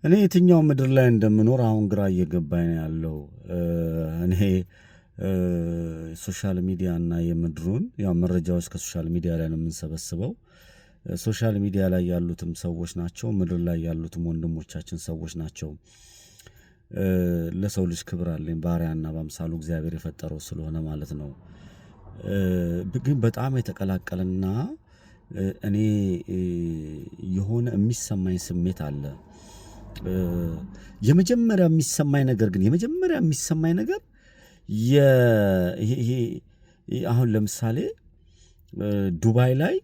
እኔ የትኛው ምድር ላይ እንደምኖር አሁን ግራ እየገባኝ ነው ያለው። እኔ ሶሻል ሚዲያ እና የምድሩን ያው መረጃዎች ከሶሻል ሚዲያ ላይ ነው የምንሰበስበው። ሶሻል ሚዲያ ላይ ያሉትም ሰዎች ናቸው፣ ምድር ላይ ያሉትም ወንድሞቻችን ሰዎች ናቸው። ለሰው ልጅ ክብር አለኝ፣ ባሪያና በአምሳሉ እግዚአብሔር የፈጠረው ስለሆነ ማለት ነው። ግን በጣም የተቀላቀለና እኔ የሆነ የሚሰማኝ ስሜት አለ። የመጀመሪያ የሚሰማኝ ነገር ይሄ አሁን ለምሳሌ ዱባይ ላይ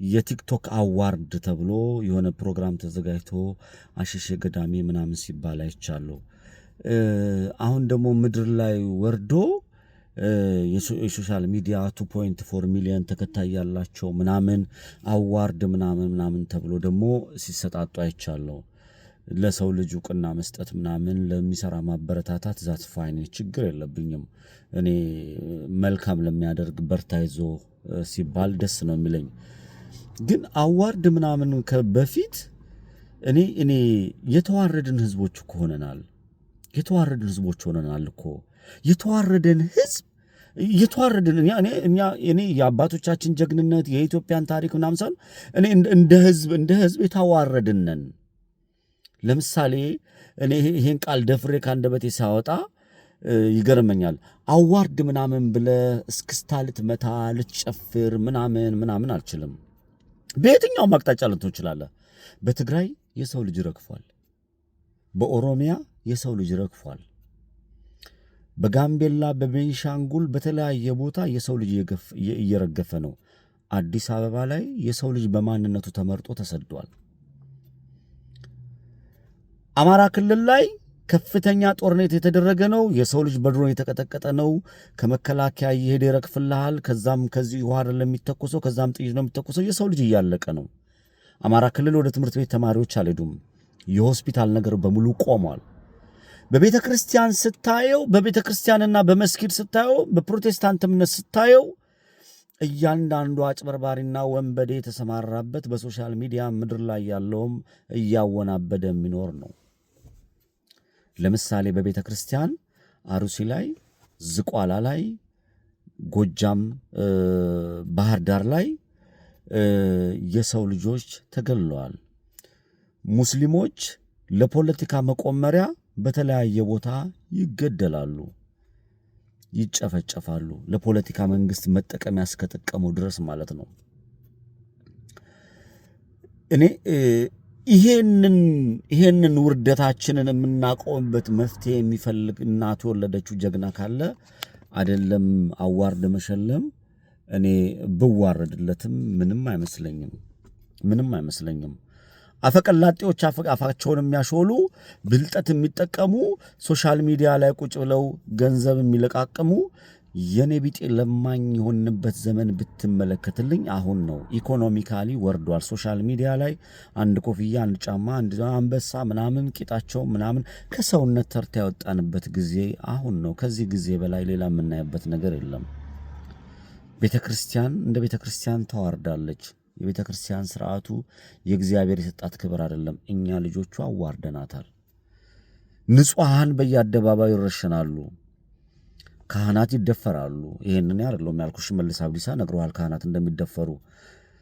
የቲክቶክ አዋርድ ተብሎ የሆነ ፕሮግራም ተዘጋጅቶ አሸሼ ገዳሜ ምናምን ሲባል አይቻለሁ። አሁን ደግሞ ምድር ላይ ወርዶ የሶሻል ሚዲያ 2.4 ሚሊዮን ተከታይ ያላቸው ምናምን አዋርድ ምናምን ተብሎ ደግሞ ሲሰጣጡ አይቻለሁ። ለሰው ልጅ ዕውቅና መስጠት ምናምን ለሚሰራ ማበረታታት ዛት ፋይን፣ ችግር የለብኝም። እኔ መልካም ለሚያደርግ በርታ ይዞ ሲባል ደስ ነው የሚለኝ። ግን አዋርድ ምናምን በፊት እኔ የተዋረድን ህዝቦች እኮ ሆነናል። የተዋረደን ህዝብ እኔ የአባቶቻችን ጀግንነት የኢትዮጵያን ታሪክ ምናምን ሳይሆን እኔ እንደ ህዝብ የተዋረድን ነን። ለምሳሌ እኔ ይሄን ቃል ደፍሬ ከአንደበቴ ሳወጣ ይገርመኛል። አዋርድ ምናምን ብለህ እስክስታ ልትመታ ልትጨፍር ምናምን አልችልም። በየትኛውም አቅጣጫ ልትሆን ትችላለህ። በትግራይ የሰው ልጅ ረግፏል። በኦሮሚያ የሰው ልጅ ረግፏል። በጋምቤላ በቤንሻንጉል በተለያየ ቦታ የሰው ልጅ እየረገፈ ነው። አዲስ አበባ ላይ የሰው ልጅ በማንነቱ ተመርጦ ተሰዷል። አማራ ክልል ላይ ከፍተኛ ጦርነት የተደረገ ነው። የሰው ልጅ በድሮን የተቀጠቀጠ ነው። ከመከላከያ እየሄደ ይረግፍልሃል። ከዚህ ውሃ አይደለም የሚተኮሰው፣ ከዛም ጥይት ነው የሚተኮሰው። የሰው ልጅ እያለቀ ነው። አማራ ክልል ወደ ትምህርት ቤት ተማሪዎች አልሄዱም። የሆስፒታል ነገር በሙሉ ቆሟል። በቤተ ክርስቲያን ስታየው፣ በቤተ ክርስቲያንና በመስጊድ ስታየው፣ በፕሮቴስታንት እምነት ስታየው እያንዳንዱ አጭበርባሪና ወንበዴ የተሰማራበት በሶሻል ሚዲያ ምድር ላይ ያለውም እያወናበደ የሚኖር ነው። ለምሳሌ በቤተ ክርስቲያን አሩሲ ላይ፣ ዝቋላ ላይ፣ ጎጃም ባህር ዳር ላይ የሰው ልጆች ተገለዋል። ሙስሊሞች ለፖለቲካ መቆመሪያ በተለያየ ቦታ ይገደላሉ፣ ይጨፈጨፋሉ። ለፖለቲካ መንግስት መጠቀሚያ እስከተጠቀሙ ድረስ ማለት ነው። እኔ ይሄንን ውርደታችንን የምናቆምበት መፍትሄ የሚፈልግ እናቱ የወለደችው ጀግና ካለ አይደለም አዋርድ መሸለም፣ እኔ ብዋረድለትም ምንም አይመስለኝም። አፈቀላጤዎች አፋቸውን የሚያሾሉ ብልጠት የሚጠቀሙ ሶሻል ሚዲያ ላይ ቁጭ ብለው ገንዘብ የሚለቃቅሙ የኔ ቢጤ ለማኝ የሆንበት ዘመን ብትመለከትልኝ አሁን ነው። ኢኮኖሚካሊ ወርዷል። ሶሻል ሚዲያ ላይ አንድ ኮፍያ፣ አንድ ጫማ፣ አንድ አንበሳ ምናምን ቂጣቸው ምናምን ከሰውነት ተርታ ያወጣንበት ጊዜ አሁን ነው። ከዚህ ጊዜ በላይ ሌላ የምናየበት ነገር የለም። ቤተክርስቲያን እንደ ቤተክርስቲያን ተዋርዳለች። የቤተክርስቲያን ስርዓቱ የእግዚአብሔር የሰጣት ክብር አይደለም። እኛ ልጆቿ አዋርደናታል። ንጹሃን በየአደባባዩ ይረሸናሉ። ካህናት ይደፈራሉ። ይሄንን አይደለም ያልኩሽ፣ ሽመልስ አብዲሳ ነግረዋል ካህናት እንደሚደፈሩ።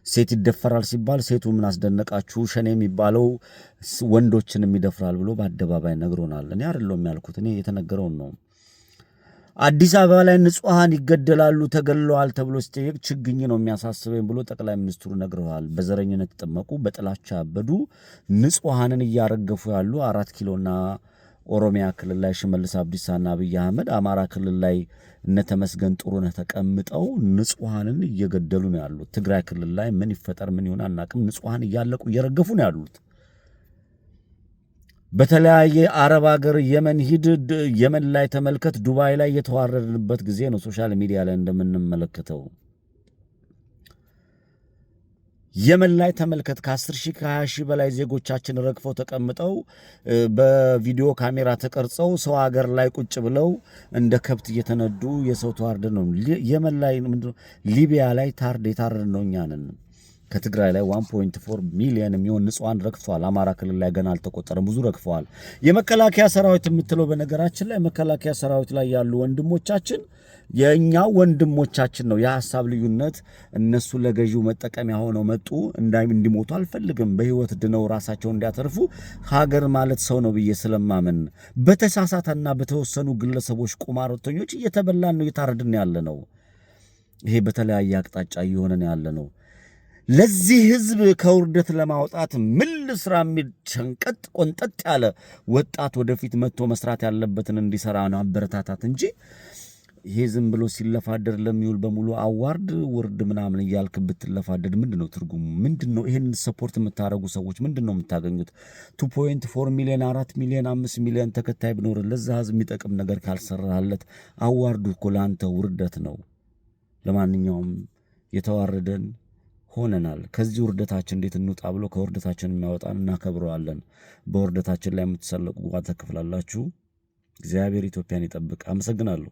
ሴት ይደፈራል ሲባል ሴቱ ምን አስደነቃችሁ? ሸኔ የሚባለው ወንዶችንም ይደፍራል ብሎ በአደባባይ ነግሮናል። እኔ አይደለም ያልኩት፣ እኔ የተነገረውን ነው። አዲስ አበባ ላይ ንጹሃን ይገደላሉ ተገለዋል ተብሎ ሲጠየቅ ችግኝ ነው የሚያሳስበኝ ብሎ ጠቅላይ ሚኒስትሩ ነግረዋል። በዘረኝነት ተጠመቁ፣ በጥላቻ አበዱ፣ ንጹሃንን እያረገፉ ያሉ 4 ኪሎና ኦሮሚያ ክልል ላይ ሽመልስ አብዲሳና አብይ አህመድ፣ አማራ ክልል ላይ እነ ተመስገን ጥሩነህ ተቀምጠው ንጹሃንን እየገደሉ ነው ያሉት። ትግራይ ክልል ላይ ምን ይፈጠር ምን ይሆን አናቅም፣ ንጹሃን እያለቁ እየረገፉ ነው ያሉት። በተለያየ አረብ ሀገር የመን ሂድ፣ የመን ላይ ተመልከት፣ ዱባይ ላይ የተዋረድንበት ጊዜ ነው። ሶሻል ሚዲያ ላይ እንደምንመለከተው የመን ላይ ተመልከት። ከ10 ሺህ ከ20 ሺህ በላይ ዜጎቻችን ረግፈው ተቀምጠው በቪዲዮ ካሜራ ተቀርጸው ሰው ሀገር ላይ ቁጭ ብለው እንደ ከብት እየተነዱ የሰው ተዋርድ ነው። የመን ላይ ሊቢያ ላይ የታረድ ነው እኛ ነን። ከትግራይ ላይ 1.4 ሚሊዮን የሚሆን ንጹሃን ረግፈዋል። አማራ ክልል ላይ ገና አልተቆጠረም፣ ብዙ ረግፈዋል። የመከላከያ ሰራዊት የምትለው በነገራችን ላይ መከላከያ ሰራዊት ላይ ያሉ ወንድሞቻችን የኛ ወንድሞቻችን ነው። የሐሳብ ልዩነት እነሱ ለገዢው መጠቀሚያ ሆነው መጡ። እንዲሞቱ አልፈልግም። በህይወት ድነው ራሳቸውን እንዲያተርፉ ሀገር ማለት ሰው ነው ብዬ ስለማመን በተሳሳተና በተወሰኑ ግለሰቦች ቁማርተኞች እየተበላን ነው፣ እየታረድን ያለ ነው። ይሄ በተለያየ አቅጣጫ እየሆነን ያለ ነው። ለዚህ ህዝብ ከውርደት ለማውጣት ምን ልስራ የሚል ሸንቀጥ ቆንጠጥ ያለ ወጣት ወደፊት መጥቶ መስራት ያለበትን እንዲሰራ ነው አበረታታት እንጂ ይሄ ዝም ብሎ ሲለፋደር ለሚውል በሙሉ አዋርድ ውርድ ምናምን እያልክ ብትለፋደድ ምንድነው ትርጉሙ? ምንድነው? ይሄን ሰፖርት የምታረጉ ሰዎች ምንድነው የምታገኙት? 2.4 ሚሊዮን 4 ሚሊዮን 5 ሚሊዮን ተከታይ ቢኖር ለዛ ህዝብ የሚጠቅም ነገር ካልሰራለት አዋርዱ እኮ ለአንተ ውርደት ነው። ለማንኛውም የተዋረደን ሆነናል። ከዚህ ውርደታችን እንዴት እንውጣ ብሎ ከውርደታችን የሚያወጣን እናከብረዋለን። በውርደታችን ላይ የምትሰለቁ ዋጋ ተከፍላላችሁ። እግዚአብሔር ኢትዮጵያን ይጠብቅ። አመሰግናለሁ።